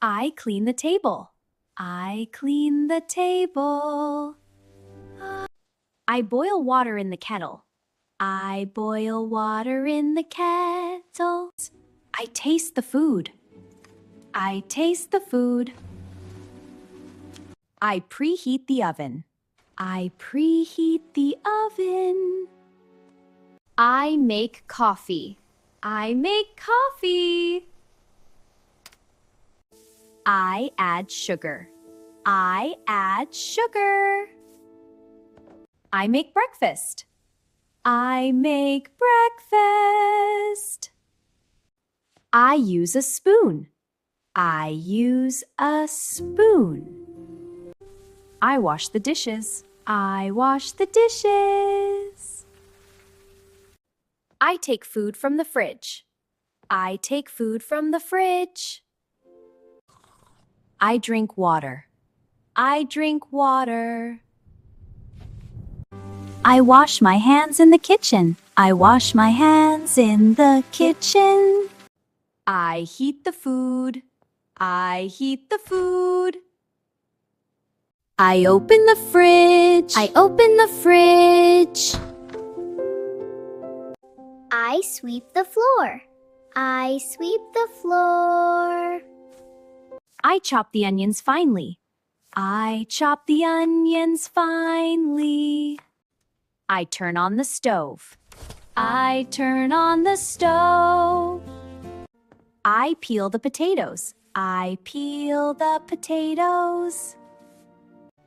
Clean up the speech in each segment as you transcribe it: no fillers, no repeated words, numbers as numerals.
I clean the table. I clean the table. I boil water in the kettle. I boil water in the kettle. I taste the food. I taste the food. I preheat the oven. I preheat the oven. I make coffee. I make coffee. I add sugar. I add sugar. I make breakfast. I make breakfast. I use a spoon. I use a spoon. I wash the dishes. I wash the dishes. I take food from the fridge. I take food from the fridge. I drink water. I drink water. I wash my hands in the kitchen. I wash my hands in the kitchen. I heat the food. I heat the food. I open the fridge. I open the fridge. I sweep the floor. I sweep the floor. I chop the onions finely. I chop the onions finely. I turn on the stove. I turn on the stove. I peel the potatoes. I peel the potatoes.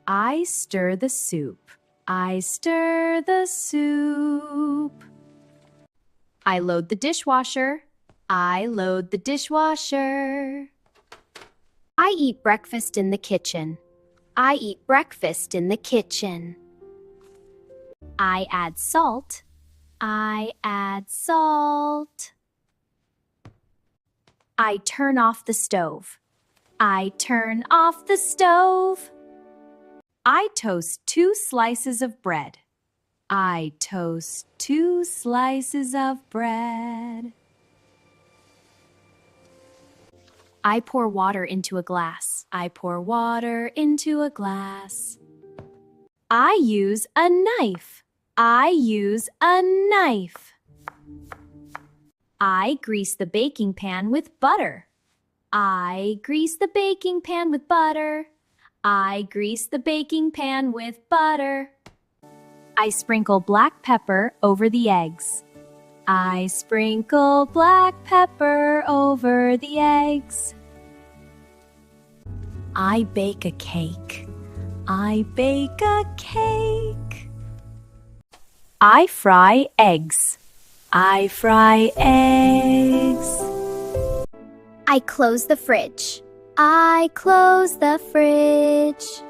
I stir the soup. I stir the soup. I load the dishwasher. I load the dishwasher. I eat breakfast in the kitchen. I eat breakfast in the kitchen. I add salt. I add salt. I turn off the stove. I turn off the stove. I toast 2 slices of bread. I toast 2 slices of bread. I pour water into a glass. I pour water into a glass. I use a knife. I use a knife. I grease the baking pan with butter. I grease the baking pan with butter. I grease the baking pan with butter. I sprinkle black pepper over the eggs. I sprinkle black pepper over the eggs. I bake a cake. I bake a cake. I fry eggs. I fry eggs. I close the fridge. I close the fridge.